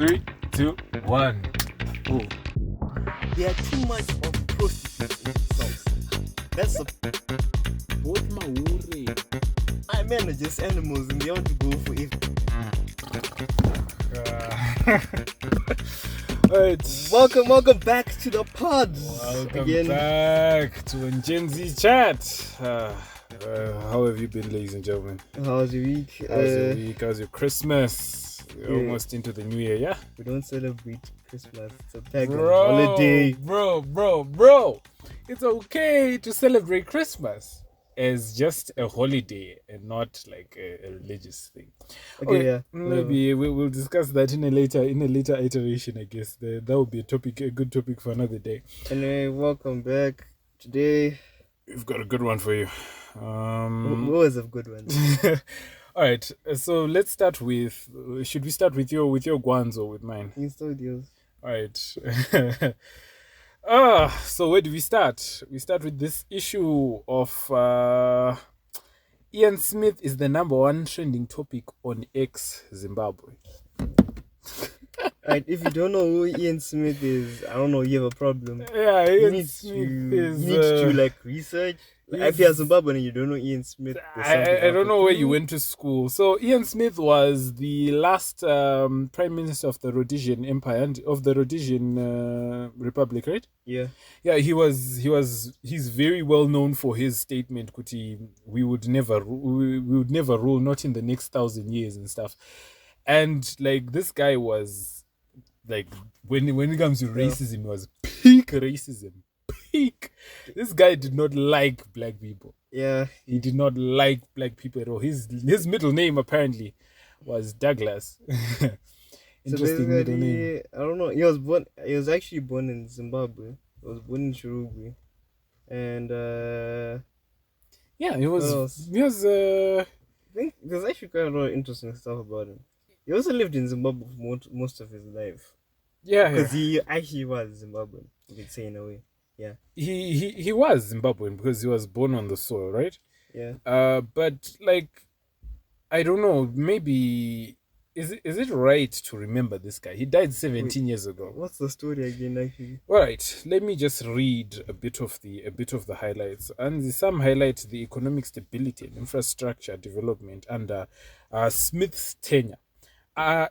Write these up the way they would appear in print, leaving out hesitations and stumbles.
3, 2, 1. Oh. They are too much of prostitutes in themselves. That's a... What my worry? My men are just animals and they want to go for it. Alright. Welcome back to the pod. Welcome back to Gen Z Chat. How have you been, ladies and gentlemen? How's your week? How's your week? How's your Christmas? We're almost into the new year, yeah? We don't celebrate Christmas. It's a pagan holiday. Bro. It's okay to celebrate Christmas as just a holiday and not like a religious thing. Okay, yeah. Maybe we'll discuss that in a later iteration, I guess. That would be a good topic for another day. Anyway, welcome back. Today we've got a good one for you. What was a good one? All right, so let's start with. Should we start with your guans or with mine? You start with yours. All right. So where do we start? We start with this issue of Ian Smith is the number one trending topic on X Zimbabwe. Right, if you don't know who Ian Smith is, I don't know, you have a problem. Yeah, you need to like research. Like, if you're Zimbabwean and you don't know Ian Smith, I don't know where you went to school. So Ian Smith was the last prime minister of the Rhodesian Empire and of the Rhodesian Republic, right? Yeah. Yeah, he's very well known for his statement, Kuti, we would never rule, not in the next 1,000 years and stuff. And like this guy was like when it comes to racism, it was peak racism. Peak. This guy did not like black people. Yeah. He did not like black people at all. His middle name apparently was Douglas. Interesting middle name. I don't know. He was actually born in Zimbabwe. He was born in Chirugwi. And yeah, he was I think there's actually quite a lot of interesting stuff about him. He also lived in Zimbabwe for most of his life. Yeah. Because he actually was Zimbabwean, you could say in a way. Yeah. He was Zimbabwean because he was born on the soil, right? Yeah. But like I don't know, maybe is it right to remember this guy? He died 17 years ago. What's the story again, actually? All right, let me just read a bit of the highlights. And some highlight the economic stability and infrastructure development under Smith's tenure.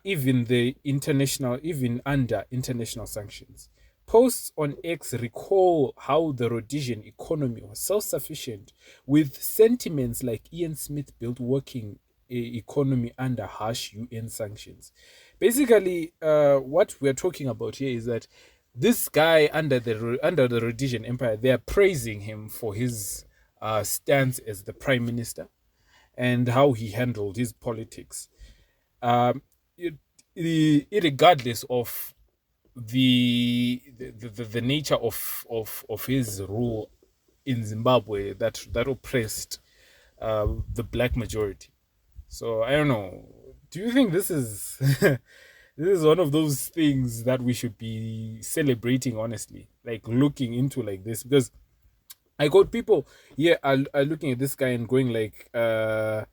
Even under international sanctions. Posts on X recall how the Rhodesian economy was self-sufficient, with sentiments like Ian Smith built working economy under harsh UN sanctions. Basically, what we're talking about here is that this guy under the Rhodesian Empire, they are praising him for his stance as the prime minister and how he handled his politics. Regardless of the nature of his rule in Zimbabwe that oppressed the black majority. So I don't know. Do you think this is this is one of those things that we should be celebrating, honestly? Like looking into like this, because I got people here are looking at this guy and going like what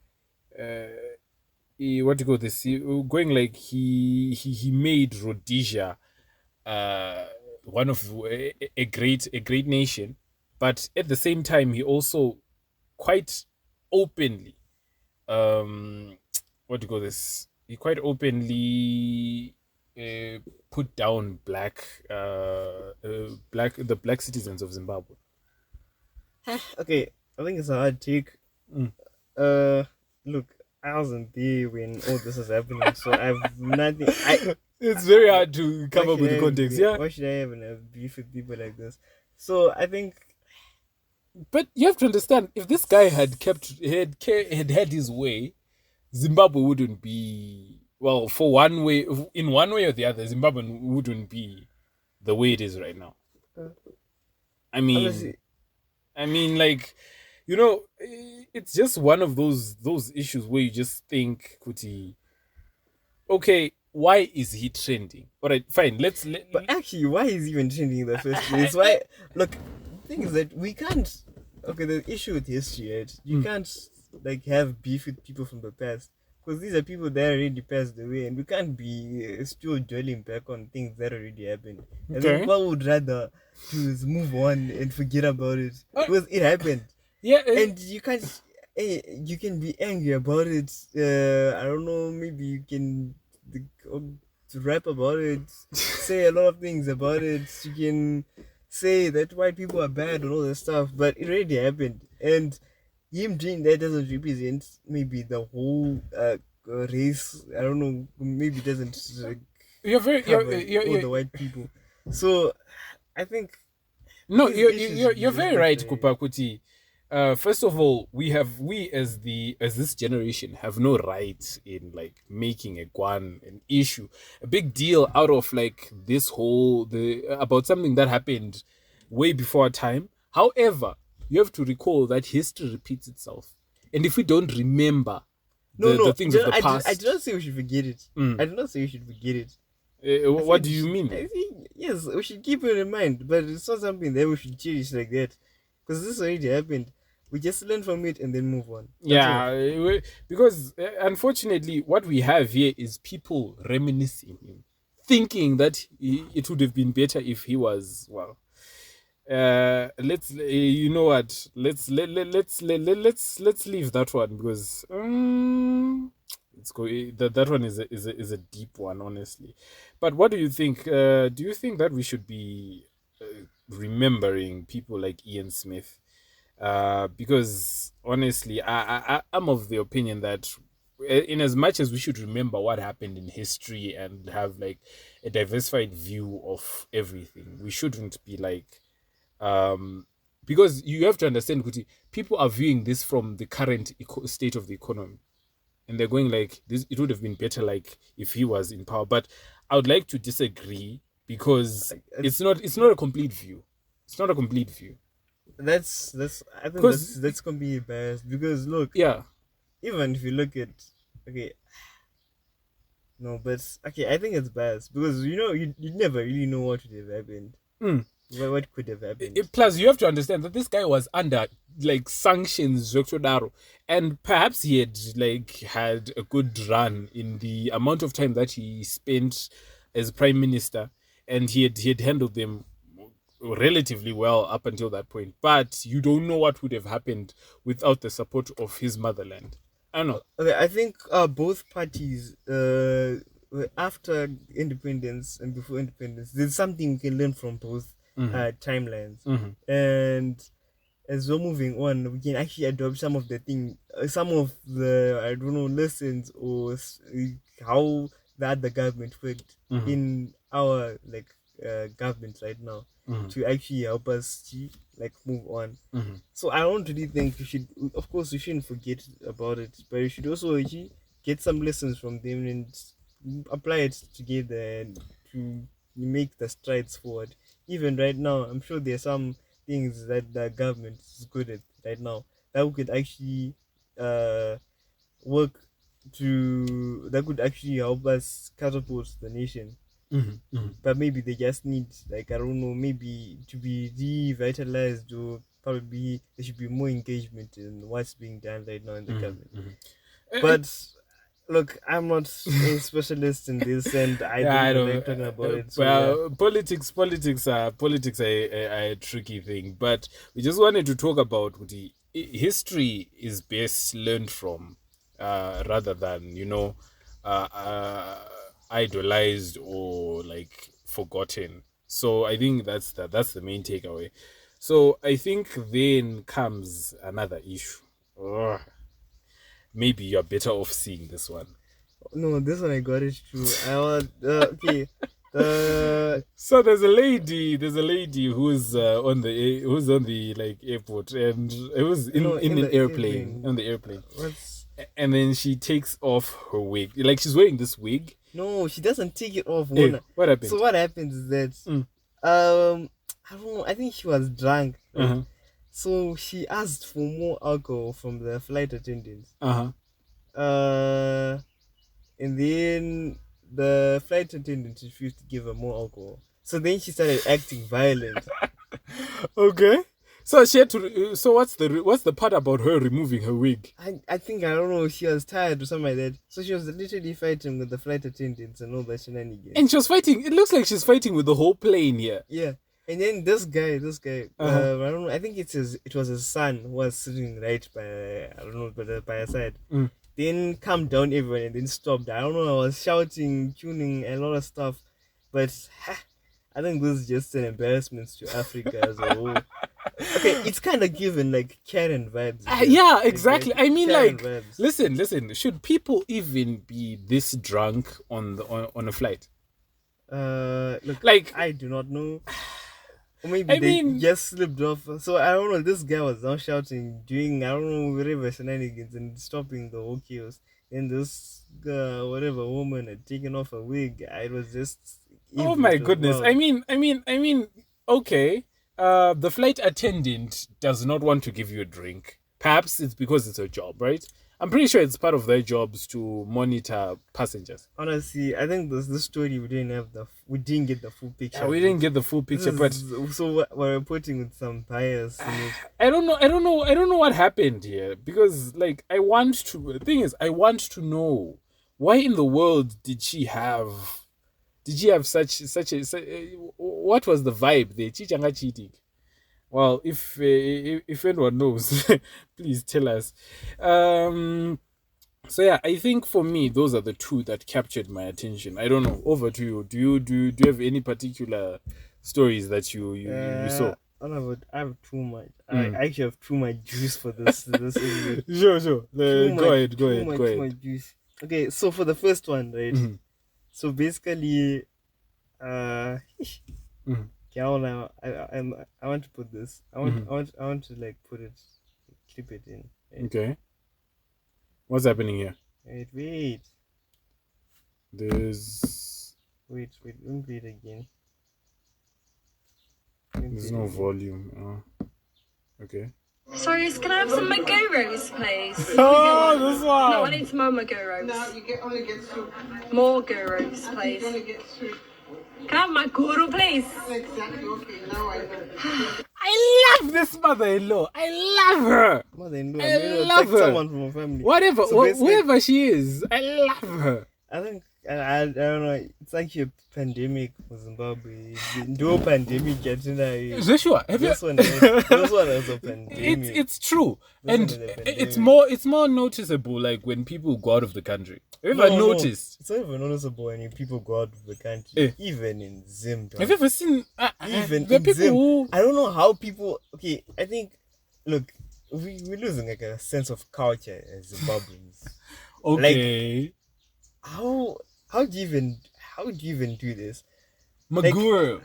do you call this? Going like he made Rhodesia one of a great nation, but at the same time he also quite openly what do you call this? He quite openly put down the black citizens of Zimbabwe. Okay, I think it's a hard take. Look, I wasn't there when all this was happening, so I have nothing. It's very hard to come up with the context. Yeah. Why should I even have beef with people like this? So I think. But you have to understand, if this guy had had his way, Zimbabwe wouldn't be in one way or the other. Zimbabwe wouldn't be the way it is right now. I mean, like, you know, it's just one of those issues where you just think, Kuti, okay, why is he trending? All right, fine. But actually, why is he even trending in the first place? Why? Look, the thing is that we can't. Okay, the issue with history, right? You can't like have beef with people from the past, Because these are people that already passed away, and we can't be still dwelling back on things that already happened. I think Okay. one would rather choose move on and forget about it Uh, because it happened, yeah. and you can't. You can be angry about it. I don't know. Maybe you can uh, rap about it, say a lot of things about it. You can say that white people are bad and all that stuff, but it already happened, and him doing that doesn't represent maybe the whole race. I don't know. Maybe doesn't You're very. cover all the white people. So I think No, these issues should be you're left very at right, the. Kupakuti. First of all, we as this generation have no right in like making a guan an issue, a big deal out of like this whole the about something that happened way before our time. However, you have to recall that history repeats itself, and if we don't remember No, the no. things of the I did not past, say we should forget it. mm, I did not say we should forget it. I what said do we you should. mean? I think yes, we should keep it in mind, but it's not something that we should cherish like that, because this already happened. We just learn from it and then move on. That's all. Yeah, because unfortunately, what we have here is people reminiscing him, thinking that it would have been better if he was well. Let's you know what? Let's leave that one because it's go that one is a deep one, honestly. But what do you think? Do you think that we should be remembering people like Ian Smith? Because honestly, I'm of the opinion that in as much as we should remember what happened in history and have like a diversified view of everything, we shouldn't be like because you have to understand, Kuti, people are viewing this from the current state of the economy, and they're going like this. It would have been better like if he was in power, but I would like to disagree because Like, it's not a complete view. It's not a complete view that's. I think because that's completely biased because look, yeah. even if you look at okay, no, but okay, I think it's biased because you never really know what would have happened. Mm. What could have happened? Plus, you have to understand that this guy was under like sanctions, Dr. Daro, and perhaps he had like had a good run in the amount of time that he spent as prime minister, and he had handled them relatively well up until that point. But you don't know what would have happened without the support of his motherland. I don't know. Okay, I think both parties after independence and before independence, there's something we can learn from both Mm-hmm. timelines, Mm-hmm. and as we're moving on, we can actually adopt some of the I don't know lessons or how the other government worked Mm-hmm. in our like government right now Mm-hmm. to actually help us to like move on. Mm-hmm. So I don't really think we should. Of course, we shouldn't forget about it, but we should also actually get some lessons from them and apply it together and to make the strides forward. Even right now, I'm sure there are some things that the government is good at right now that we could actually uh, work that could actually help us catapult the nation. Mm-hmm. Mm-hmm. But maybe they just need like I don't know, maybe to be revitalized or probably there should be more engagement in what's being done right now in the government. Mm-hmm. But look, I'm not a specialist in this, and I Yeah, don't I even don't. like talking about it. So yeah, Well, politics are a tricky thing. But we just wanted to talk about the history is best learned from, rather than uh, uh, idolized or like forgotten. So I think that's the main takeaway. So I think then comes another issue. Ugh, maybe you're better off seeing this one. no, this one I got it true. I want okay. So there's a lady who's on the like airport, and it was in In an the airplane airplane, on the airplane, what's and then she takes off her wig, like she's wearing this wig. no, she doesn't take it off. Hey, One. what So happened? what happens is that Mm. I don't know. I think she was drunk, right? Uh-huh. So she asked for more alcohol from the flight attendants. Uh-huh. Uh, and then the flight attendant refused to give her more alcohol. So then she started acting violent. Okay. So she had to. So what's the part about her removing her wig? I think, I don't know, she was tired or something like that. So she was literally fighting with the flight attendants and all that shenanigans. And she was fighting. It looks like she's fighting with the whole plane here. Yeah. And then this guy, I don't know. I think it was his son who was sitting right by, I don't know, by her side. Then calmed down everyone and then stopped. I don't know. I was shouting, tuning, a lot of stuff, but I think this is just an embarrassment to Africa as a whole. Okay, it's kind of given like Karen vibes. Yeah, exactly. I mean, Karen like, vibes. listen. Should people even be this drunk on a flight? Look, Like, I do not know. Or maybe I they mean- just slipped off. So I don't know. This guy was now shouting, doing, I don't know, whatever shenanigans and stopping the whole chaos. And this whatever woman had taken off her wig. It was just. Oh evil my as goodness. well. I mean. Okay. The flight attendant does not want to give you a drink. Perhaps it's because it's her job, right? I'm pretty sure it's part of their jobs to monitor passengers. Honestly, I think this story we didn't get the full picture. Yeah, we didn't get the full picture, but So we're reporting with some bias in it. I don't know what happened here, because like the thing is, I want to know why in the world did she have such a what was the vibe there? Chichanga cheating. Well, if anyone knows, please tell us. So yeah, I think for me those are the two that captured my attention. I don't know. Over to you. Do you have any particular stories that you saw? I have too much. I actually have too much juice for this. Episode. Sure. Go ahead. Too much juice. Okay, so for the first one, right? So basically, okay, I want to put this. I want to like put it, clip it in. Right? Okay. What's happening here? Wait. Wait. Don't play it again. There's no volume. Okay. Sorry, can I have some Maguros, please? Oh, this one. No, I need some more Maguros. No, you only get soup. More Guros, You please. only get soup. Can I have my guru, please? Exactly. Okay, now I know. I love this mother-in-law. I love her. Mother-in-law. I It's love like her. someone from a family. Whatever, So basically- whoever she is, I love her. I think I don't know. It's actually a pandemic for Zimbabwe. No pandemic yet. Joshua, have you? This one is a pandemic. It's true, This and one is a it's pandemic. it's more noticeable like when people go out of the country. Have you ever No, noticed? it's not even noticeable when people go out of the country. Eh. Even in Zimbabwe. Have you ever seen? Even the in people Zim, who I don't know how people. Okay, I think. Look, we're losing like a sense of culture as Zimbabweans. okay, How do you even do this? Maguro,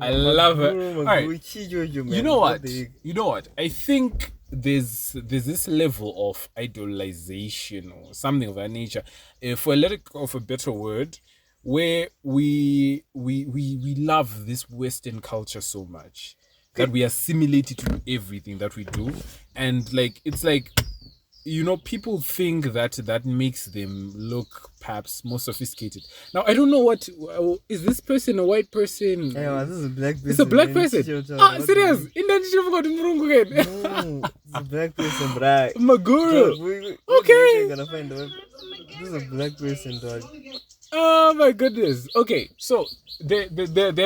I love her. Maguru, All right. Chijojo, man. You know what? the heck? You know what? I think there's this level of idolization or something of that nature, for a lack of a better word, where we love this Western culture so much that we assimilate it to everything that we do, and like it's like, you know, people think that makes them look perhaps more sophisticated. Now, I don't know what is this person a white person? Yeah, this is a black person. It's a black man. person. Chijojo, Ah, what serious? the In that shit, forgot Murungu again. heck? No, it's a black person, bruh. Maguru. Okay. Okay. Gonna find out. This is a black person, dog. Oh my goodness. Okay, so there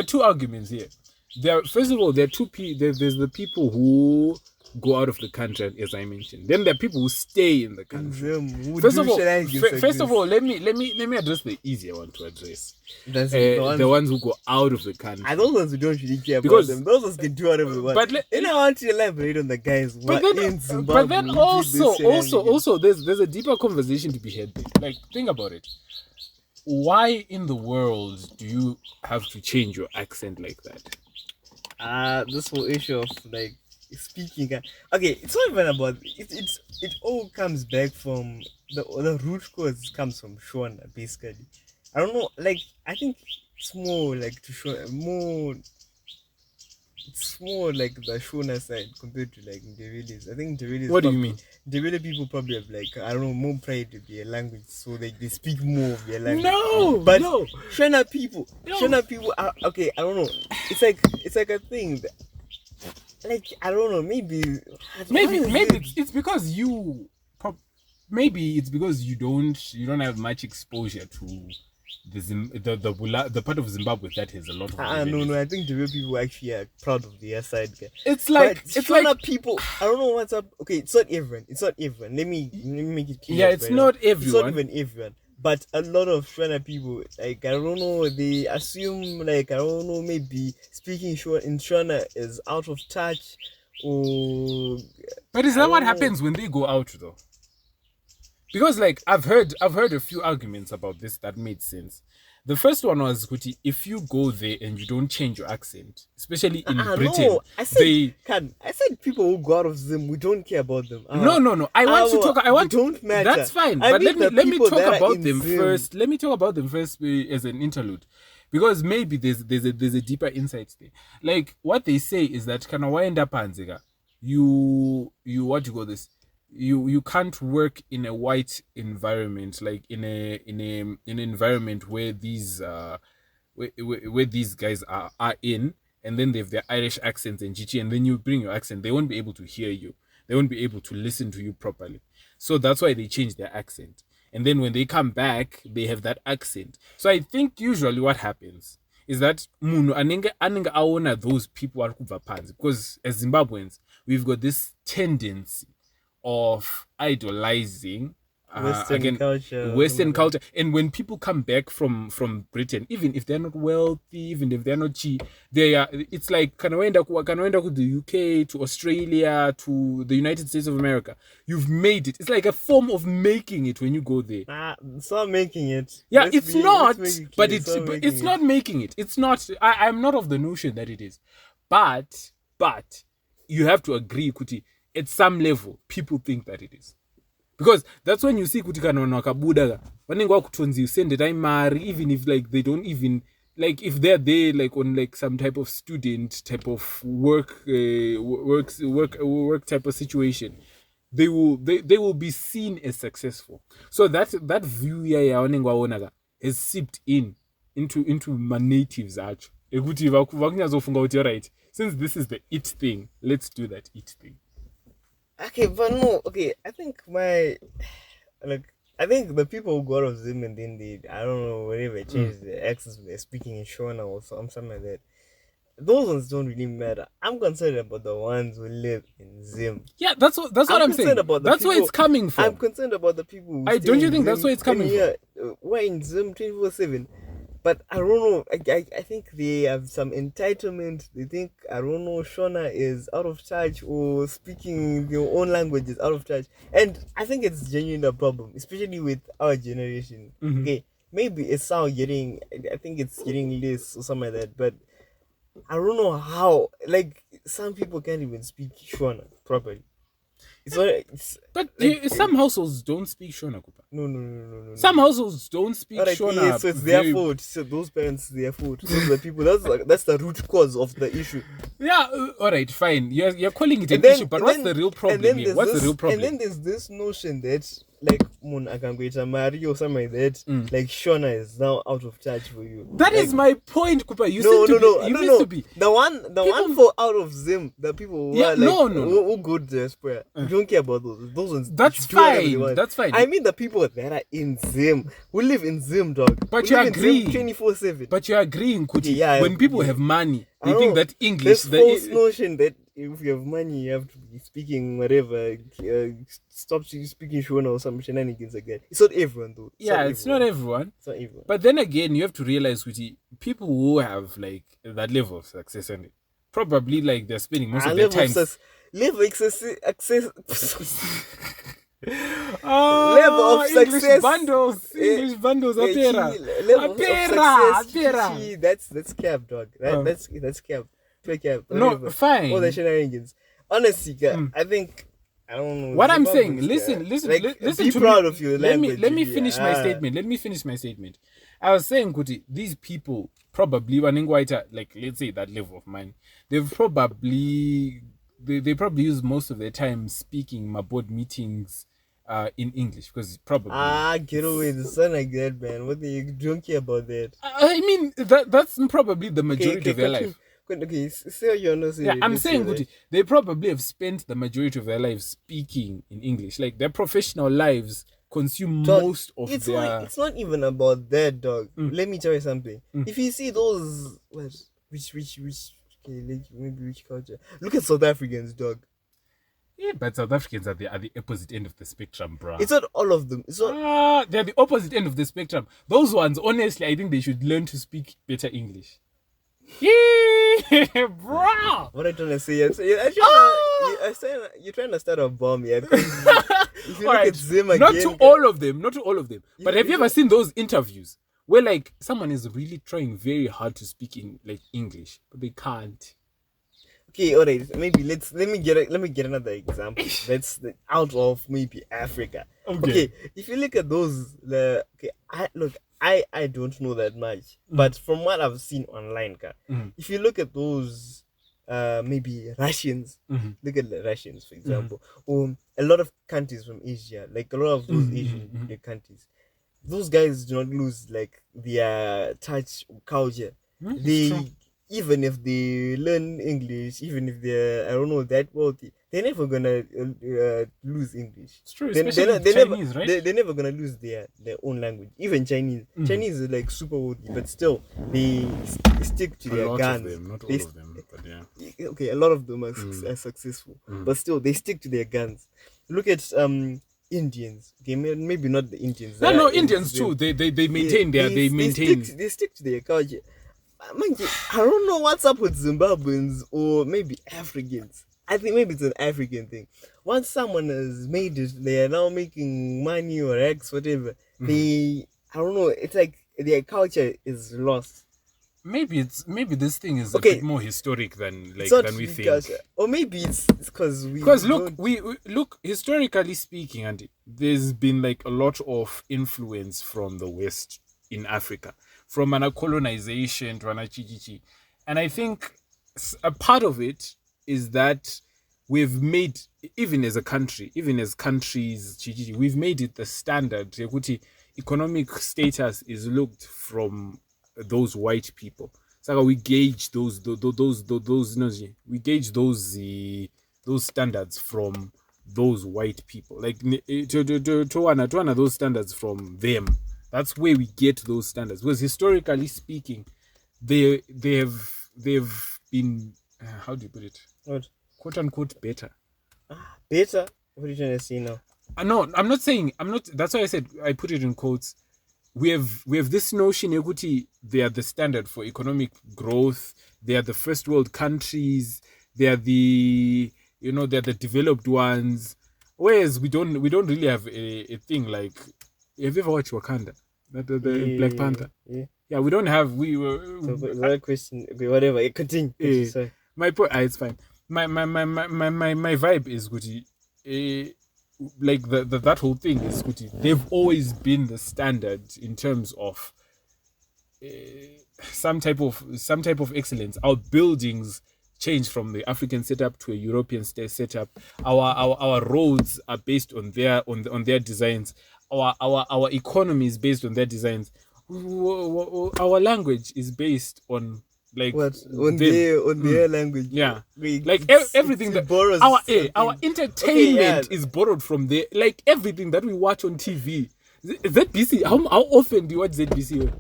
are two arguments here. First of all, there are there's the people who go out of the country, as I mentioned. Then there are people who stay in the country. First of all, let me address the easier one to address. The ones who go out of the country. I those ones who don't really care Because- about them. Those ones can do whatever they want. But Then I want to elaborate on the guys who But are then, in Zimbabwe. but then who do this shenanigans. also, there's a deeper conversation to be had there. Like, think about it. Why in the world do you have to change your accent like that? This whole issue of like speaking. Okay, it's not even about it all comes back from the root cause comes from Shona basically. I don't know, like I think it's more like to show more. It's more like the Shona side compared to like Ndebele's. I think Ndebele's. What do you mean? Ndebele people probably have like I don't know more pride of their language, so like they speak more of their language. But Shona people, No. Shona people are okay. I don't know. It's like a thing. like I don't know, maybe Maybe what is maybe it? it's because maybe it's because you don't have much exposure to the part of Zimbabwe that has a lot of No, revenues. I think the real people actually are proud of their side. Guy. It's like But it's Shona like people. I don't know what's up. Okay, it's not everyone. It's not everyone. Let me make it clear. yeah, it's right not now. everyone. It's not even everyone. But a lot of Shona people, like I don't know, they assume like I don't know, maybe speaking in Shona is out of touch, or But is I that what don't know. happens when they go out though? Because like I've heard a few arguments about this that made sense. The first one was, Kuti, if you go there and you don't change your accent, especially in Britain, No, I said people who go out of Zim, we don't care about them. no. I want to talk. They don't matter. That's fine. I But mean let the me people talk that are about in them Zim. first. Let me talk about them first as an interlude, because maybe there's a deeper insight there. Like what they say is that kind of wind up anzega. You what do you call this? You can't work in a white environment, like in an environment where these where these guys are in, and then they have their Irish accents and GG, and then you bring your accent, they won't be able to hear you, they won't be able to listen to you properly. So that's why they change their accent, and then when they come back they have that accent. So I think usually what happens is that munhu anenge aona those people are kubva panzi, because as Zimbabweans we've got this tendency of idolizing Western culture. And when people come back from Britain, even if they're not wealthy, even if they're not cheap, it's like can I end up to the UK, to Australia, to the United States of America. You've made it. It's like a form of making it when you go there. It's not making it. Yeah, it's not, but it's not making it. It's not. I'm not of the notion that it is, but you have to agree, Kuti. At some level, people think that it is. Because that's when you see kuti kana vanhu vakabuda vanenge vakutonzi sendedai mari, even if like they don't even like, if they're there like on like some type of student type of work type of situation, they will be seen as successful. So that view yavanenge vaona has seeped into my natives actually. Ekuti vakunyazofunga kuti alright, since this is the it thing, let's do that it thing. Okay, but no, okay, I think the people who go out of Zim and then they, I don't know, whatever, change the accents, they're speaking in Shona or something like that. Those ones don't really matter. I'm concerned about the ones who live in Zim. Yeah, that's what I'm saying. That's where it's coming from. I'm concerned about the people who don't you think that's where it's coming from? We're in Zim 24/7. But I don't know. I think they have some entitlement. They think, I don't know, Shona is out of touch, or speaking your own language is out of touch. And I think it's genuinely a problem, especially with our generation. Mm-hmm. Okay, maybe it's now getting, I think it's getting less or something like that. But I don't know how. Like, some people can't even speak Shona properly. But some households don't speak Shona, Kupa. No. Some households don't speak Shona. Yeah, so it's their fault. So those parents, their fault. Those are the people. That's the root cause of the issue. Yeah, all right, fine. You're calling it an issue, but what's the real problem here? What's the real problem? And then there's this notion that like Akanguita Mari or something like that, like Shona is now out of touch for you. That is my point, Kupa. You used to be. The one for out of Zim, the people who are like, who go to the diaspora. You don't care about those. Those ones. That's fine. That's fine. I mean the people that are in Zim, who live in Zim, dog. But you agree 24/7. But you're agreeing, Kuti. Yeah, when people have money, they think that English. This false notion that if you have money, you have to be speaking whatever. Stop speaking Shona or some shenanigans like that. It's not everyone, though. It's not everyone. It's not everyone. But then again, you have to realize, Kuti, people who have like that level of success, and probably like they're spending most of their time. Level of success. English bundles, apera. That's cap, dog. That's cap. Play cap. No, fine. All the shenanigans. Honestly, I think, I don't know. What I'm saying, listen be to proud me. of your language. Let me finish my statement. Let me finish my statement. I was saying, Kuti, these people probably, like, let's say that level of money, they probably use most of their time speaking my board meetings in English, because probably get away, the son like that, man. What do you don't care about that? I mean, that's probably the majority of their life. Okay, say what you're not saying. Yeah, I'm let's saying say that. Guti, they probably have spent the majority of their lives speaking in English. Like their professional lives consume Dog, most of it's their. not. It's not even about that, dog. Mm. Let me tell you something. Mm. If you see those, what, which, okay, like, maybe which culture? Look at South Africans, dog. Yeah, but South Africans are the opposite end of the spectrum, bruh. It's not all of them. It's not. They're the opposite end of the spectrum. Those ones, honestly, I think they should learn to speak better English. Yeah, bruh. What I'm trying to say is, you're trying to start a bomb, yeah. 'Cause if you look Alright, at Zim not again, to all of them, not to all of them. But have you you- ever seen those interviews where like someone is really trying very hard to speak in like English, but they can't? Okay, alright. Maybe let me get another example. That's out of maybe Africa. Okay, if you look at those, I don't know that much, but from what I've seen online, if you look at those, maybe Russians, look at the Russians, for example, or a lot of countries from Asia, like a lot of those Asian countries, those guys do not lose like their touch culture. They even if they learn English, even if they're, I don't know, that wealthy, they're never gonna lose English. It's true, They especially Chinese, right? They're never gonna lose their own language. Even Chinese. Chinese is like super wealthy, but still they stick to A their lot guns. of them, not all They of them, but yeah. Okay, a lot of them are successful, but still they stick to their guns. Look at Indians. Okay, maybe not the Indians. No, Indians too. They maintain They stick to their culture. Mind you, I don't know what's up with Zimbabweans or maybe Africans. I think maybe it's an African thing. Once someone has made it, they are now making money or X, whatever. I don't know. It's like their culture is lost. Maybe this thing is Okay. a bit more historic than It's not we the think. culture. Or maybe it's because We look historically speaking, and there's been like a lot of influence from the West in Africa, from an colonization to an chichichi. And I think a part of it is that we've made, even as a country, even as countries, chichichi, we've made it the standard. Yekuti economic status is looked from those white people. So we gauge those we gauge those standards from those white people. Like to one of those standards from them. That's where we get those standards. Because historically speaking, they've been how do you put it? What? Quote unquote better. Better? What are you trying to say now? No, I'm not saying I'm not. That's why I said I put it in quotes. We have this notion, Equity, they are the standard for economic growth. They are the first world countries. They are they're the developed ones. Whereas we don't really have a thing like. Have you ever watched Wakanda? The Black Panther. Yeah, we don't have That question. Okay, whatever. Continue. Sorry. My point. It's fine. My vibe is good. Like that whole thing is good. They've always been the standard in terms of some type of excellence. Our buildings change from the African setup to a European setup. Our roads are based on their designs. Our economy is based on their designs. Our language is based on like what on their language. Yeah, like everything that borrows our entertainment is borrowed from there. Like everything that we watch on TV. ZBC. How often do you watch ZBC?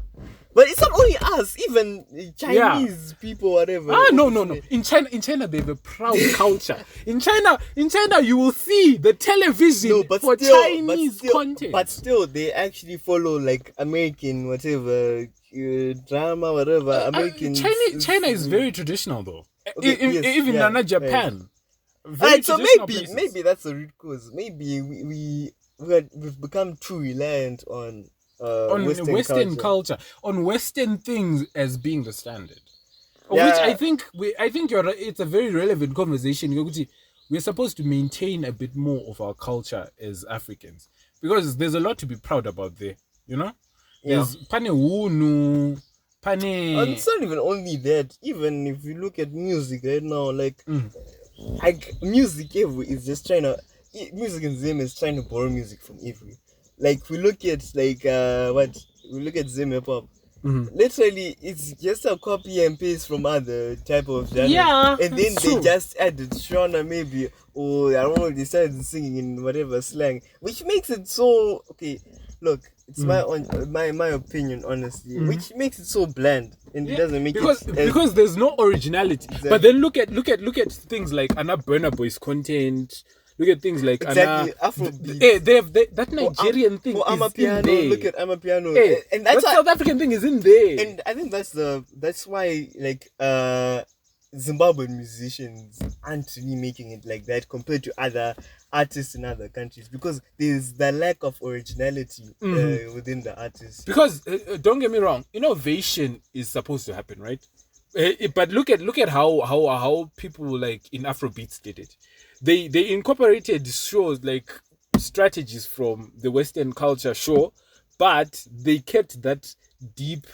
But it's not only us, even Chinese people, whatever. No. In China, they have a proud culture. In China, you will see the television for Chinese content. But still, they actually follow like American whatever drama, whatever. American. China is very traditional though. Okay, Even yeah, Japan. Right, so maybe that's a root cause. Maybe we've become too reliant on Western culture, on Western things as being the standard. Yeah. Which I think it's a very relevant conversation. We're supposed to maintain a bit more of our culture as Africans because there's a lot to be proud about there. There's pane hunu, pane. And it's not even only that. Even if you look at music right now, like music is just trying to. Music in Zim is trying to borrow music from everywhere. Like we look at we look at Zim hip hop. Literally, it's just a copy and paste from other type of genre. Yeah, And then it's they true. just added Shona maybe, or I don't know, they started singing in whatever slang, which makes it so okay. Look, it's my opinion, honestly, which makes it so bland, and it doesn't make because it as, because there's no originality. Exactly. But then look at things like Anna Burna Boy's content. Look at things like exactly Anna. Afrobeat. They have that Nigerian thing For is in Amapiano, there. look at Amapiano, Hey, and that that's why, South African thing is in there. and I think that's why like Zimbabwean musicians aren't really making it like that compared to other artists in other countries, because there's the lack of originality within the artists. Because don't get me wrong, innovation is supposed to happen, right? But look at how people like in Afrobeats did it. They incorporated shows like strategies from the Western culture, sure, but they kept that deep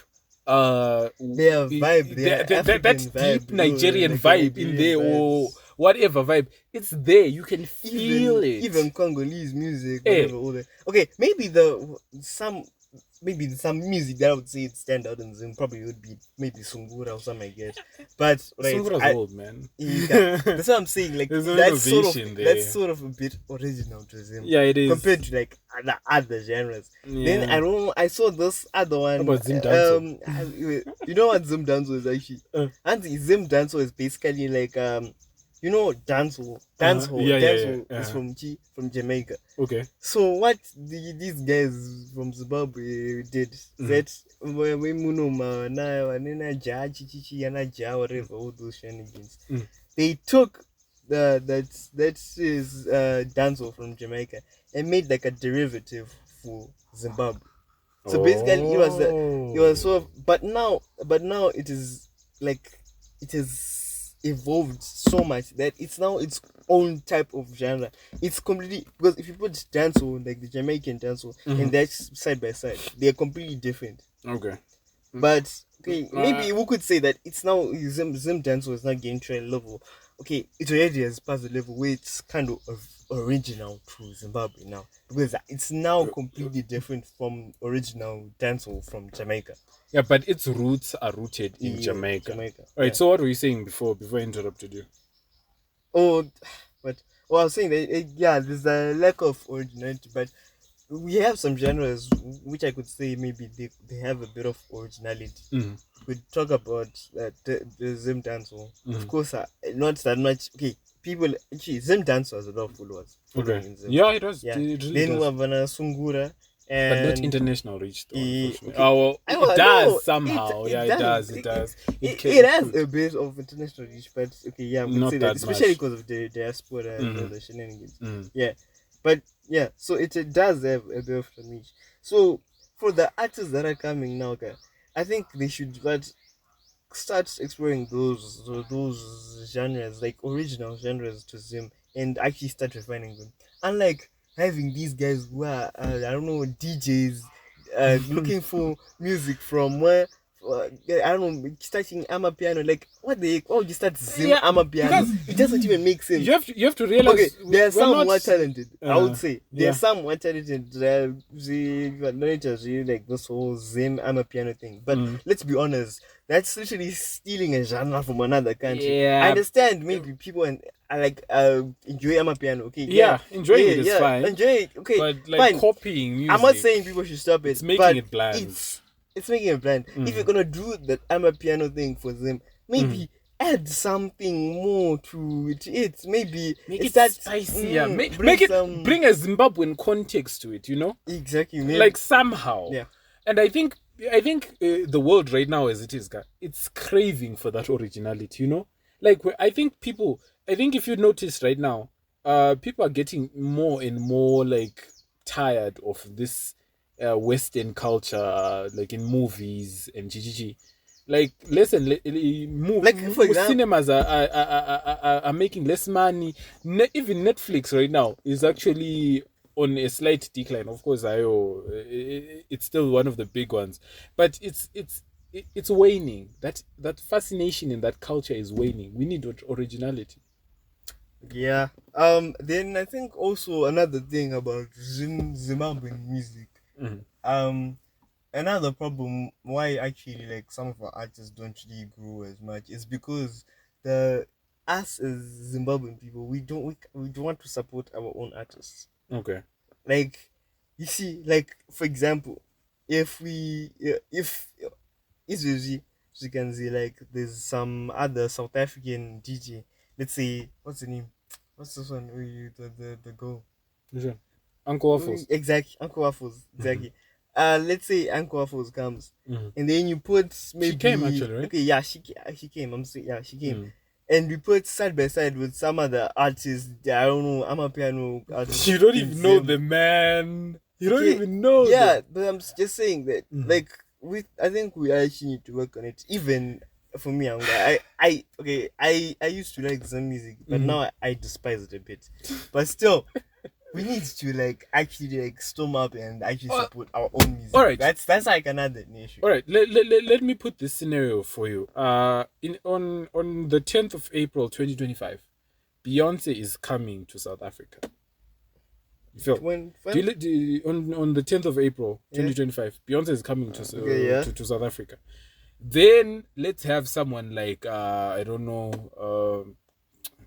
Their vibe, their African that vibe, deep Nigerian like vibe in there, Nigerian or vibes. whatever vibe. It's there. You can feel it. Even Congolese music, Eh. whatever. All that. Okay, maybe some music that I would say it stand out in Zim probably would be maybe Sungura or something, I guess. But right, Sungura's old, man. yeah, that's what I'm saying. Like There's no that's innovation there. that's sort of a bit original to Zim. Yeah, it is. Compared to like other genres. Then Yeah. I don't know. I saw this other one. How about Zim Danso? You know what Zim Danso is actually? And Zim Danso is basically like dancehall. Dancehall. Yeah, Dancehall yeah. is from Jamaica. Okay. So what these guys from Zimbabwe did that we munoma na ja chichi na ja whatever all those shenanigans. They took that is dancehall from Jamaica and made like a derivative for Zimbabwe. So basically, it was sort of, but now it is like it has evolved so much that it's now its own type of genre. It's completely, because if you put dancehall, like the Jamaican dancehall, and that's side by side, they are completely different. Okay. But okay, maybe we could say that it's now Zim dancehall is not getting to a level. Okay, it already has passed the level where it's kind of original to Zimbabwe now, because it's now completely different from original dancehall from Jamaica. Yeah, but its roots are rooted in Jamaica. All right. Yeah. So what were you saying before I interrupted you? I was saying that yeah, there's a lack of originality, but we have some genres which I could say maybe they have a bit of originality. We talk about the Zim dancehall. Of course, not that much. Okay, people actually Zim dancehall has a lot of followers. Okay. In Zim. Yeah, it does. Yeah. It really Then we does. have Sungura. But And not international reach, though. Unfortunately. okay. Oh, well, I don't it does know. somehow. Yeah, it does. It does. It has a bit of international reach, but okay, yeah, we Not say that that, especially much. because of the diaspora and all the shenanigans. Mm. Yeah, but yeah, so it does have a bit of reach. So for the artists that are coming now, okay, I think they should start exploring those genres, like original genres to Zim, and actually start refining them. Unlike having these guys who are I don't know, DJs looking for music from where I don't know, starting Amapiano, like why would you start Zim Yeah, Amapiano? because It doesn't even make sense. You have to realize. Okay, there are we're some not- more talented. I would say there yeah. are some more talented. Not really like this whole Zim Amapiano thing. But let's be honest, that's literally stealing a genre from another country. Yeah. I understand maybe people enjoy Amapiano. Okay, Yeah, enjoying it is fine. Enjoy it. Okay, But like fine. copying music. I'm not saying people should stop it. It's making but it bland. It's making it bland. If you're gonna do that Amapiano thing for them, maybe add something more to it. Maybe Make it that spicier. Bring a Zimbabwean context to it. Exactly. Maybe. Like somehow. Yeah. And I think the world right now, as it is, it's craving for that originality. Like I think if you notice right now, people are getting more and more like tired of this Western culture, like in movies and GGG. Like listen, for example, cinemas are making less money. Even Netflix right now is actually on a slight decline. Of course, it's still one of the big ones, but it's waning. That fascination in that culture is waning. We need originality. Yeah. Then I think also another thing about Zimbabwean music. another problem why actually like some of our artists don't really grow as much is because the us as Zimbabwean people we don't want to support our own artists. Okay. Like you see, like for example, if easy you can see like there's some other South African DJ. Let's say what's the name? What's this one? The girl. Which one? Uncle Waffles. Exactly, Uncle Waffles. Exactly. Let's say Uncle Waffles comes, Mhm. and then you put maybe She came actually, right? Okay, yeah, she came. I'm saying yeah, she came, Mm. and we put side by side with some other artists. I don't know. I'm a piano artist. You don't in even know Zim. the man. You don't Okay, even know. Yeah, them. but I'm just saying that Mhm. like I think we actually need to work on it. Even for me, I used to like some music, but Mhm. now I despise it a bit. But still, we need to like actually like storm up and actually support our own music. Alright. That's like another issue. All right, let me put this scenario for you. On the 10th of April 2025, Beyonce is coming to South Africa. You feel? On the 10th of April 2025, Beyonce is coming to South Africa. Then let's have someone like I don't know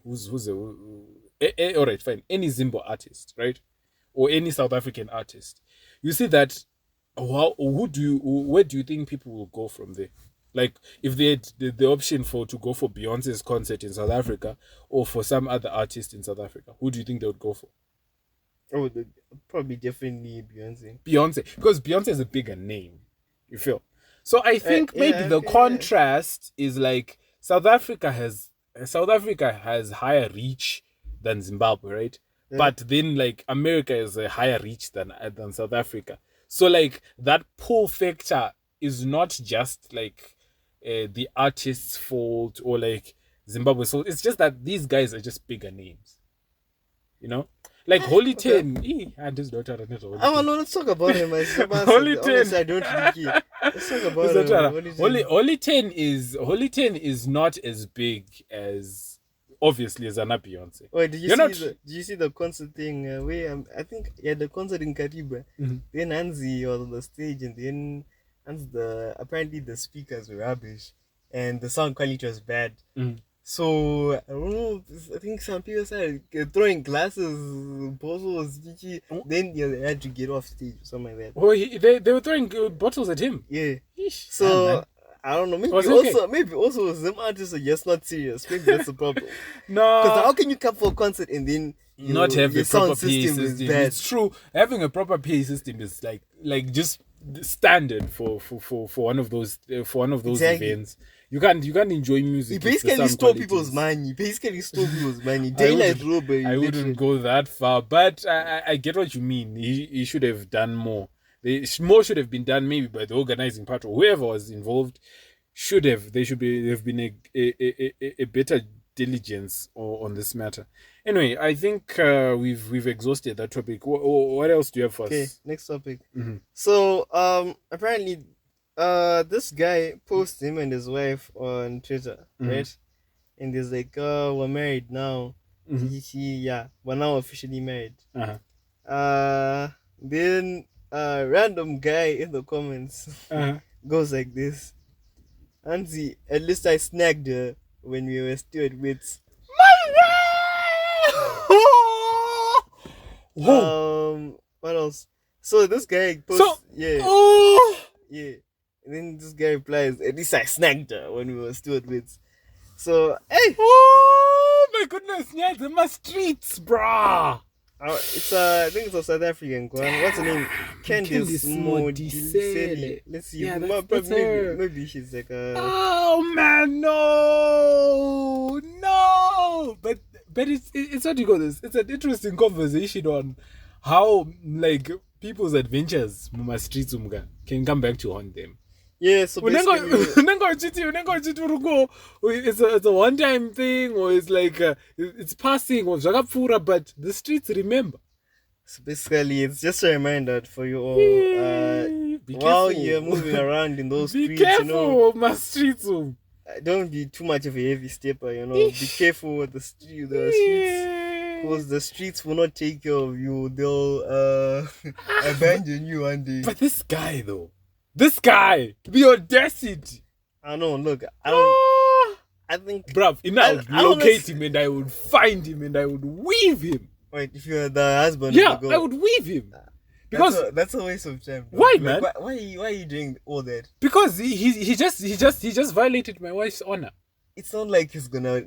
who's all right, fine, any Zimbo artist, right, or any South African artist. You see that where do you think people will go from there? Like if they had the option to go for Beyonce's concert in South Africa or for some other artist in South Africa, who do you think they would go for? Oh, probably definitely Beyonce, because Beyonce is a bigger name. You feel? So I think maybe the contrast is like South Africa has higher reach than Zimbabwe, right? Yeah. But then like America is a higher reach than South Africa. So like that pull factor is not just like the artist's fault or like Zimbabwe's fault. It's just that these guys are just bigger names. You know? Like Holy Ten. And his daughter. Oh no, let's talk about him. Holy Ten. Honestly, I don't really care. Let's talk about him. Holy Ten is not as big as obviously as Anna Beyonce. Wait, did you see the concert thing where I think the concert in Kariba. Mm-hmm. Then Anzi was on the stage and then apparently the speakers were rubbish and the sound quality was bad. Mm-hmm. So I don't know. I think some people started throwing glasses, bottles. Then they had to get off stage or something like that. Oh, they were throwing bottles at him. Yeah. Eesh. So I don't know. Maybe also some artists are just not serious. Maybe that's the problem. No, Because how can you come for a concert and then not have your a proper sound PA system is system? bad? It's true. Having a proper PA system is like just standard for one of those Exactly. events. You can't enjoy music. He if the basically sound stole quality people's is- money. I Daylight wouldn't- robbery. I wouldn't go that far, but I get what you mean. He should have done more. More should have been done, maybe by the organizing part or whoever was involved. There should have been a better diligence on this matter. Anyway, I think we've exhausted that topic. What else do you have for us? Okay, next topic. Mhm. So apparently this guy posts him and his wife on Twitter, right? And he's like, "Oh, we're married now." We're now officially married. Uh-huh. Then a random guy in the comments Uh-huh. goes like this. Auntie, at least I snagged her when we were still at Wits. Whoa. What else? So this guy posts, So- yeah. Oh. Yeah. And then this guy replies, at least I snagged her when we were still at Wits. So, hey! Oh my goodness, yeah, it's in my streets, brah. I think it's a South African one. What's her name? Candice Modisele. Let's see. Yeah, that's her. Maybe she's like a. Oh man, no. But it's what you call this. It's an interesting conversation on how like people's adventures, mama streets can come back to haunt them. Yeah, so basically, it's a one-time thing, or it's like it's passing, or zvakapfuura, but the streets remember. so basically, it's just a reminder for you all. Be While careful. you're moving around in those Be streets, careful, my streets. don't be too much of a heavy stepper. Be careful with the streets, because the streets will not take care of you. They'll abandon you one day. But this guy though, This guy, the audacity. I know. Look, Ah, I think. bruv, I would I locate honestly- him and I would find him and I would weave him. Wait, if you're the husband, Yeah, of the girl, I would weave him. Because that's a waste of time. bro. Why, Like, man? Why are you doing all that? because he just violated my wife's honor. It's not like he's gonna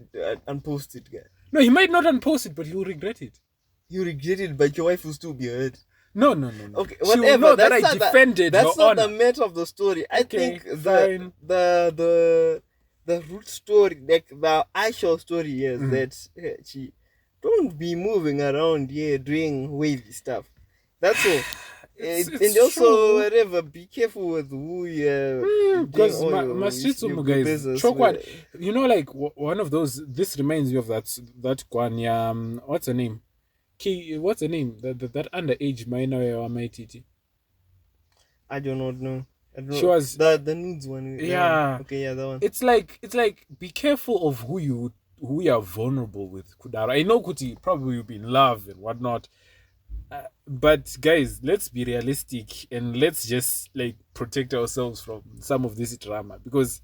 unpost it, guy. No, he might not unpost it, but he will regret it. You regret it, but your wife will still be hurt. No. Okay, She will whatever. know that That's I not the- defended That's her not the honor. matter of the story. I Okay, think fine. the root story, like the actual story, is that she don't be moving around here doing wavy stuff. That's all. It's and also, true. whatever, be careful with who you Because my streets your guys, business chokwad, with. you know, like one of those. This reminds me of that Kwanya. What's her name? What's her name? That underage minor Maititi. I do not know. I don't She know. was- the nudes one. Yeah. Okay, yeah, that one. It's like be careful of who you are vulnerable with. Kudara. I know Kuti probably you'll be in love and whatnot. But guys, let's be realistic and let's just like protect ourselves from some of this drama because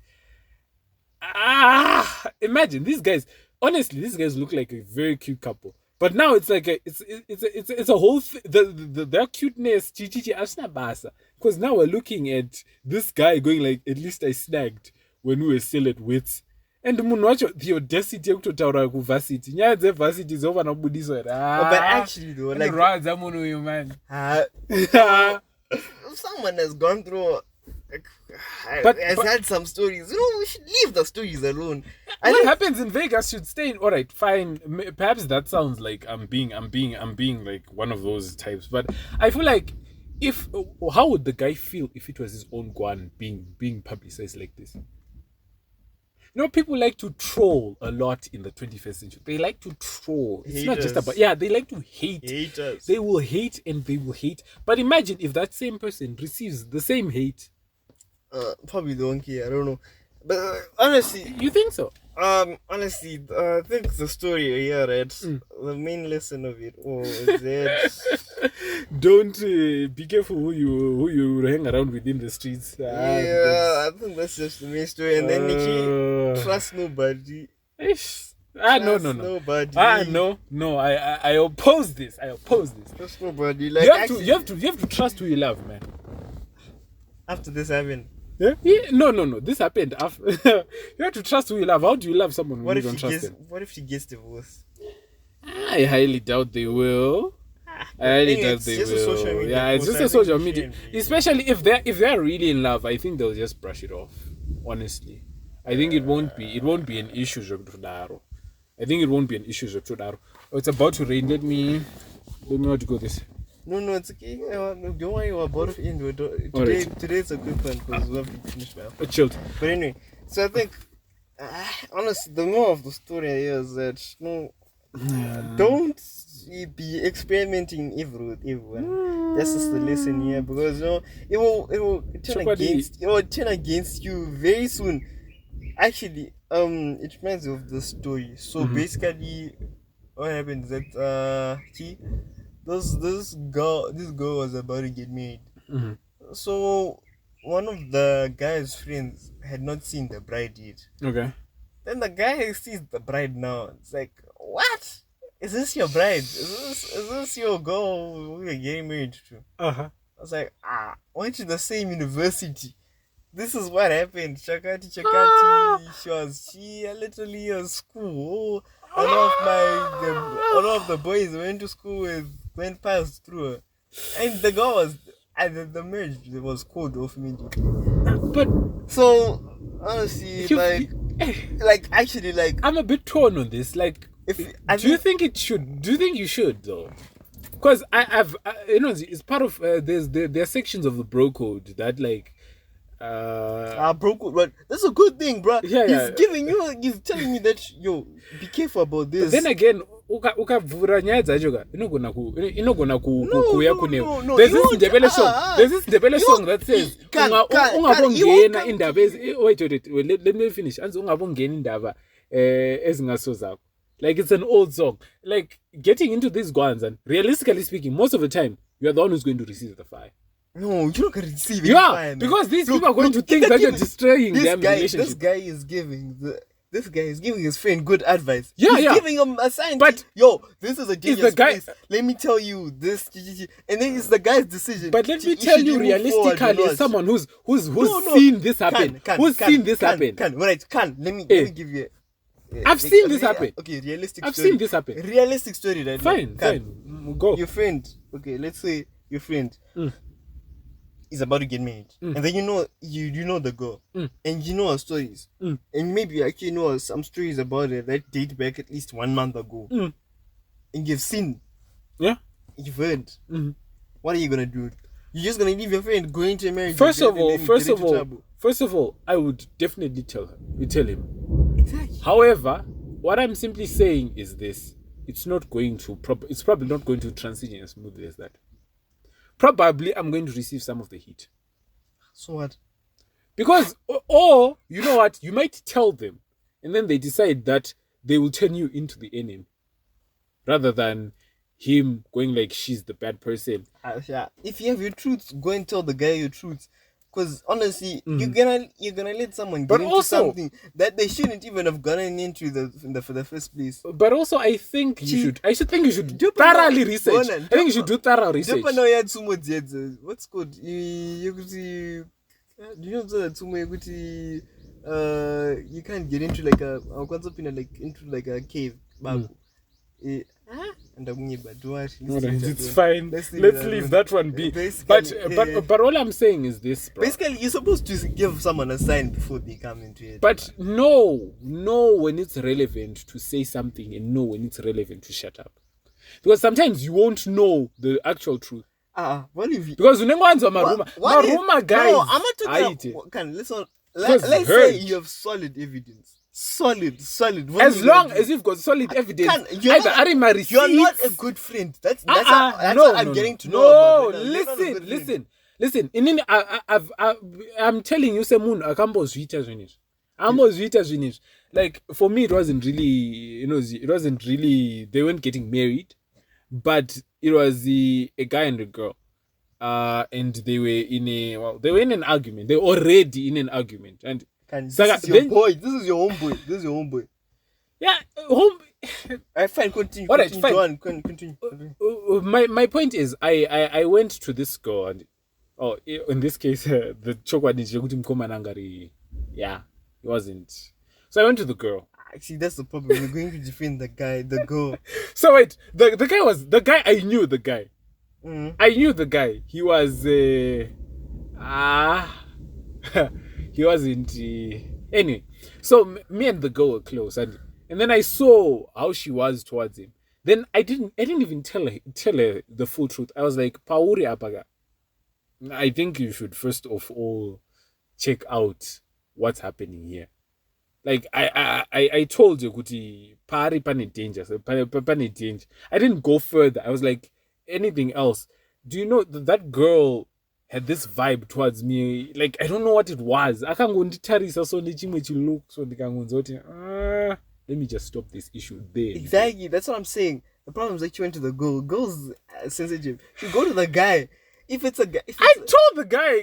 imagine these guys. Honestly, these guys look like a very cute couple. But now it's like it's a whole their cuteness chichichi asna basa because now we're looking at this guy going like at least I snagged when we were still at wits. And munhu wacho the audacity yekutotaura kuvasity nyaya dzevasity dzova nabudiswa But actually though, like radza munhu uyu man. someone has gone through But- has had some stories. You know, we should leave the stories alone. I What think happens in Vegas should stay in. All right, fine. Perhaps that sounds like I'm being like one of those types. But I feel like how would the guy feel if it was his own guan being publicized like this? You know, people like to troll a lot in the 21st century. They like to troll. It's not just Haters. about they like to hate. haters. They will hate and they will hate. But imagine if that same person receives the same hate. Probably don't care. I don't know. But honestly, You think so? honestly, I think the story here, right? The main lesson of it all is that Don't be careful who you hang around with in the streets. yeah, I think that's just the main story. And then Nikki, trust nobody. No. Trust nobody. No. I oppose this. Trust nobody. Like You have actually, to trust who you love, man. after this happened, Yeah? No. This happened after. You have to trust who you love. How do you love someone when what you if don't she trust gets? them? What if she gets divorced? I highly doubt they will. I highly thing, doubt it's they just a will. social media Yeah, it's post. just I a think social you media. shouldn't be- Especially if they're really in love, I think they'll just brush it off. Honestly, I think it won't be an issue. I think it won't be an issue. Oh, it's about to rain. Let me know to go this. No, it's okay. Don't worry about it. Today, Alright. today's a quick one because we have to finish now. Chilled. But anyway, so I think, honestly, the moral of the story here is that don't be experimenting evil with everyone. That's just the lesson here, because it will turn against you very soon. Actually, it reminds me of the story. So basically, what happened is that this girl was about to get married. So one of the guy's friends had not seen the bride yet. Okay. Then the guy sees the bride now. It's like, what? Is this your bride? Is this your girl we are getting married to? Uh-huh. I was like, went to the same university. This is what happened. Chakati. She literally a school. A lot of the boys went to school went past through her. And the girl was, the marriage was called off immediately. But So, honestly, actually, I'm a bit torn on this. Like, do you think it should? Do you think you should though? Because it's part of there are sections of the bro code that like. broke, but that's a good thing, bro. Yeah. He's telling me that be careful about this. Then again, ukavhura nyaya dzacho inogona kuuya kunewo. No, There's you this won't- Ndebele song. There's this Ndebele song that says ungabongena indaba wait, let me finish. Anzi ungabongena indaba ezingaso zakho. Like, it's an old song. Like, getting into these guans, and realistically speaking, most of the time, you are the one who's going to receive the fire. No, you're not gonna receive it. Yeah, fire, man. because these Look, people are going to look, think he's that you're giving- destroying their This relationship. guy is giving his friend good advice. Yeah, He's yeah. giving him a sign. But yo, this is a dangerous the guy- place. Let me tell you this, and then it's the guy's decision. But let me Should tell he you move forward or realistically, not? as someone who's No, seen this happen, who's Can, seen this happen. Let me give you. I've seen this happen. Okay, realistic. I've story. seen this happen. Realistic story, right? Fine, Can. fine. Go. Your friend. Okay, let's say your friend is about to get married, and then you know the girl, and you know her stories, and maybe you actually know some stories about her that date back at least 1 month ago, and you've seen, Yeah. you've heard. What are you gonna do? You're just gonna leave your friend going to a marriage? First and of then all, get first into of all, trouble? first of all, I would definitely tell him. Exactly. However, what I'm simply saying is this: it's probably not going to transition as smoothly as that. Probably, I'm going to receive some of the heat So what? because, or you know what, you might tell them, and then they decide that they will turn you into the enemy, rather than him going like she's the bad person. Yeah. If you have your truth, go and tell the guy your truth. Because honestly, you're gonna let someone get But into also- something that they shouldn't even have gotten into for the first place. But also, I think you should Do you thoroughly know- research. Ronan, I think you should do thorough research. Japan now had sumo dziedze. What's called? You could see. Do you know that sumo you could see? You can't get into like into a cave. Babu. And It's fine. Let's Let's leave leave that that one be. Basically, But all I'm saying is this, bro. Basically, you're supposed to give someone a sign before they come into it. But know when it's relevant to say something, and know when it's relevant to shut up. Because sometimes you won't know the actual truth. What if you... Because unengwanzwa maruma. What if- Maruma guys. No, I'm not talking about... Let's heard. say you have solid evidence. Solid. As long as you've got solid evidence, either Arima receipts. You're not a good friend. That's No, what I'm getting to know No, about. You're not a good friend. listen. I'm telling you, Semun, akambozvita zvinezvi. Like for me, it wasn't really. They weren't getting married, but it was a guy and a girl, and they were in an argument. They were already in an argument, and This Saga, is your then- boy. This is your homeboy. yeah, home. Fine, continue. All right, continue, fine. Go on, continue. My point is, I went to this girl, and in this case, the chokwadi chekuti mukomana angari, yeah, he wasn't. So I went to the girl. See, that's the problem. You're going to defend the girl. So wait, the guy. I knew the guy. Mm. I knew the guy. He was he wasn't. Anyway, so me and the girl were close, and then I saw how she was towards him. Then I didn't even tell her the full truth. I was like, Pauri apaga. I think you should first of all check out what's happening here. Like I told you, Kuti, pari pane danger. So pane danger. I didn't go further. I was like, anything else? Do you know that girl had this vibe towards me? Like I don't know what it was. Akangonditarisa so nechimwe chilook so ndikangonzoti let me just stop this issue there. Exactly. That's what I'm saying. The problem is that you went to the girl. Girl's sensitive. You go to the guy. If it's a guy, told the guy,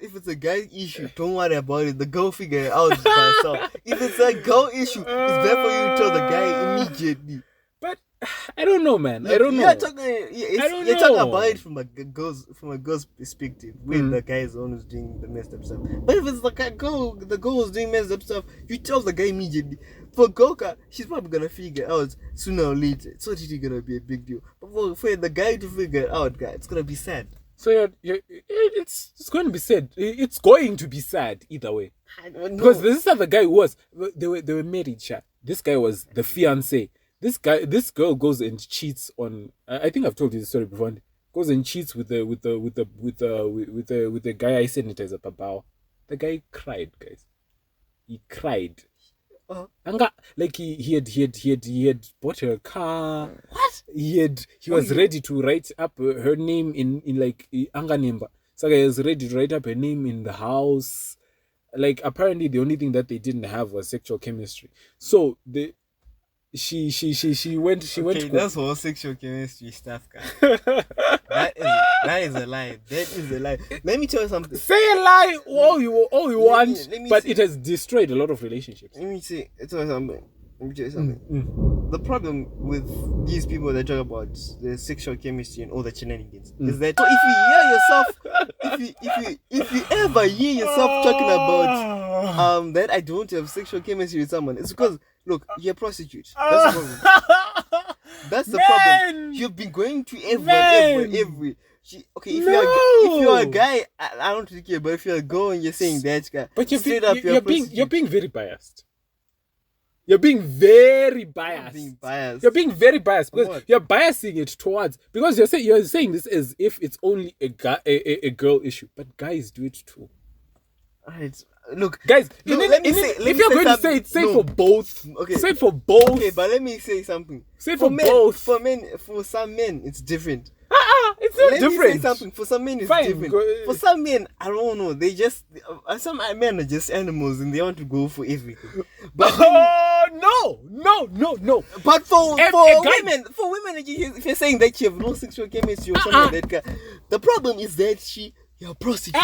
if it's a guy issue, don't worry about it. The girl figure it out by herself. If it's a girl issue, it's better for you to tell the guy immediately. But I don't know, man. I don't know. You're talking about it from a girl's perspective, where the guy is the one who's doing the messed up stuff. But if it's the girl who's doing messed up stuff, you tell the guy immediately. For Goka, she's probably gonna figure out sooner or later. It's not really gonna be a big deal. But for the guy to figure it out, guy, it's gonna be sad. So it's going to be sad. It's going to be sad either way. I don't know. Because this other guy was they were married. Chat. This guy was the fiance. This girl goes and cheats on. I think I've told you the story before. Goes and cheats with the guy I sanitizer Papao. The guy cried, guys. He cried. Anga, like he had bought her a car. What? He was ready to write up her name in like anga nemba. So he was ready to write up her name in the house. Like apparently the only thing that they didn't have was sexual chemistry. So she went Okay, to that's all sexual chemistry stuff, guys. that is a lie. That is a lie. Let me tell you something. say a lie all you want, let me but say- it has destroyed a lot of relationships. Let me tell you something. The problem with these people that talk about the sexual chemistry and all the shenanigans is that if you ever hear yourself talking about that I don't have sexual chemistry with someone, it's because look, you're a prostitute. That's the problem. That's the problem. You've been going to every. Okay, if you're a guy, I don't really care. But if you're a girl and you're saying that guy, But you're you're being very biased. You're being very biased. being biased. You're being very biased because What? you're biasing it towards, because you're saying this as if it's only a guy a girl issue, but guys do it too. Alright, look, Guys, no, if you're going to say it, say no. for both. Okay. Say for both. Okay, but let me say something. Say for men, both. For some men, it's different. It's not Let different. me say something. For some men, it's Fine, different. go- For some men, I don't know. They just some men are just animals and they want to go for everything. But No. but for A guy- women, if you're saying that you have no sexual chemistry or something like that, the problem is that you're a prostitute.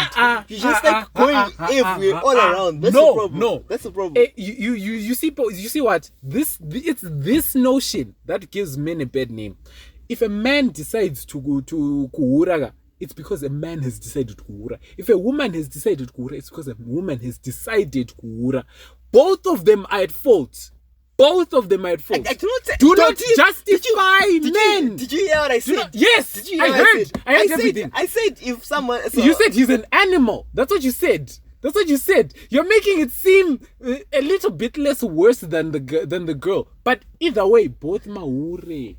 You just going everywhere, all around. That's the problem. No. That's the problem. You see what it's this notion that gives men a bad name. If a man decides to go to kuhura, it's because a man has decided to kuhura. If a woman has decided to kuhura, it's because a woman has decided to kuhura. Both of them are at fault. I do not say- do not Did you- justify men. Did you hear what I said? Yes, Did you hear I what heard. said? I heard everything. I said if someone. You said he's an animal. That's what you said. You're making it seem a little bit less worse than the girl. But either way, both maure.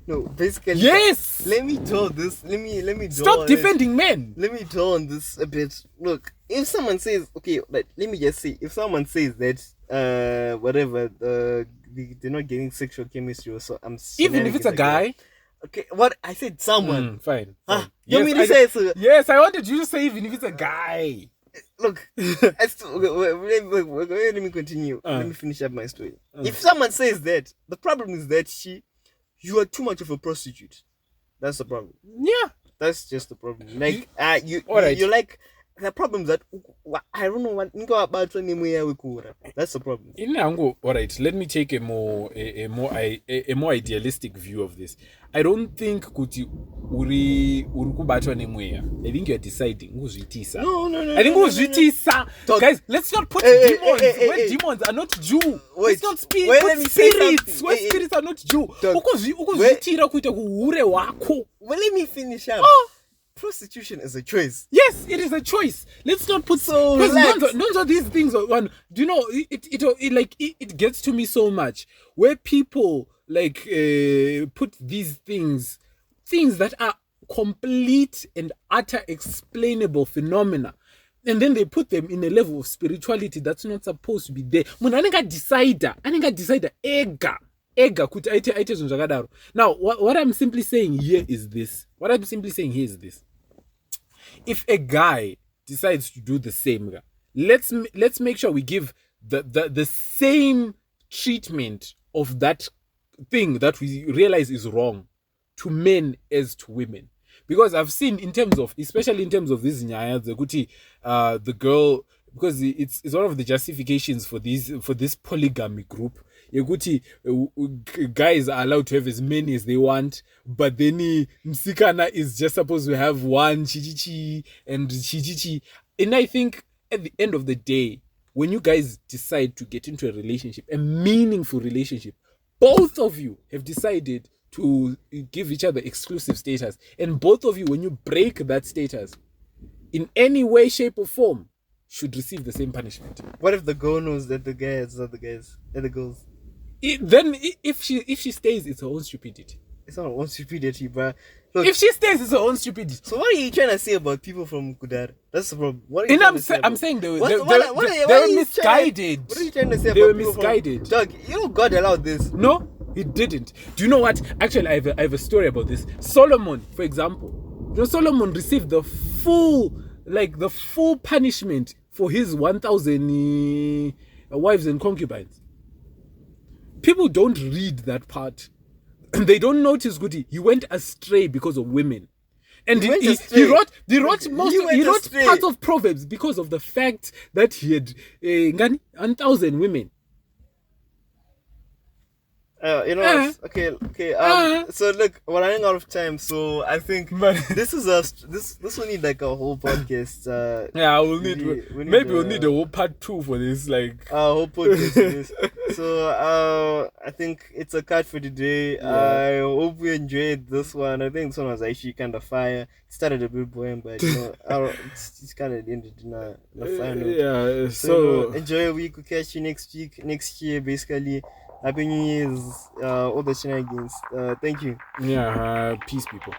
No, basically. Yes. Let me draw this. Let me draw Stop on this. defending men. Let me draw on this a bit. Look, if someone says, okay, let me just say, if someone says that, whatever, they're not getting sexual chemistry or so, Even if it's a guy. Okay, what I said, someone. Fine. Huh? You want me to say so? Yes, I wanted you to say even if it's a guy. Look, let me continue. Let me finish up my story. If someone says that, the problem is that you are too much of a prostitute. That's the problem. Yeah. That's just the problem. Like, Alright. you're like, the problem that I don't know what about that's the problem. All right, let me take a more idealistic view of this. I don't think kuti uri kubatwa nemweya. I think you're deciding uzvitisa. No. I think uzvitisa. Dog. Guys, let's not put Hey, demons hey, where hey. demons are not Jew. Wait, Let's not wait, put let me say spirits something. where Hey, hey. spirits are not Jew. Dog. Ukuzvitira kuita kuhure wako. Well, let me finish up. Prostitution is a choice. Yes, it is a choice. Let's not put So because relax. none of these things are one. Do you know it gets to me so much where people put these things that are complete and utter explainable phenomena, and then they put them in a level of spirituality that's not supposed to be there. Munhu anenge decide ega kuti aite zvinhu zvakadaro. Now what I'm simply saying here is this. If a guy decides to do the same, let's make sure we give the same treatment of that thing that we realize is wrong to men as to women. Because I've seen especially in terms of this nyaya dzekuti the girl, because it's one of the justifications for this polygamy group. Yekuti guys are allowed to have as many as they want, but then msikana is just supposed to have one chichichi and chichichi. And I think at the end of the day, when you guys decide to get into a relationship, a meaningful relationship, both of you have decided to give each other exclusive status. And both of you, when you break that status, in any way, shape, or form, should receive the same punishment. What if the girl knows that the guy is not the guys and the girls? Then if she stays, it's her own stupidity. It's not one stupidity, but look. If she stays, it's her own stupidity. So what are you trying to say about people from Kudar? That's the problem. What are you And trying to say I'm about- saying they were What are you misguided. What are you trying to say They about were people misguided. From, Doug, you know God allowed this. No, he didn't. Do you know what? Actually, I have a story about this. Solomon, for example. You know, Solomon received the full punishment for his 1,000 wives and concubines. people don't read that part. They don't notice Goody. He went astray because of women. And He went he astray. wrote He went astray. parts of Proverbs because of the fact that he had 1,000 women. You know what? Okay. So look, we're running out of time. So I think this is this will need like a whole podcast. Yeah, we'll need we'll need a whole part 2 for this. Like whole podcast for this. So I think it's a cut for today. I hope you enjoyed this one. I think this one was actually kind of fire. It started a bit boring, but it's kind of ended in a fire note. Yeah. So enjoy your week. We'll catch you next week, next year, basically. Happy New Year's, all the shenanigans. Thank you. Yeah, peace, people.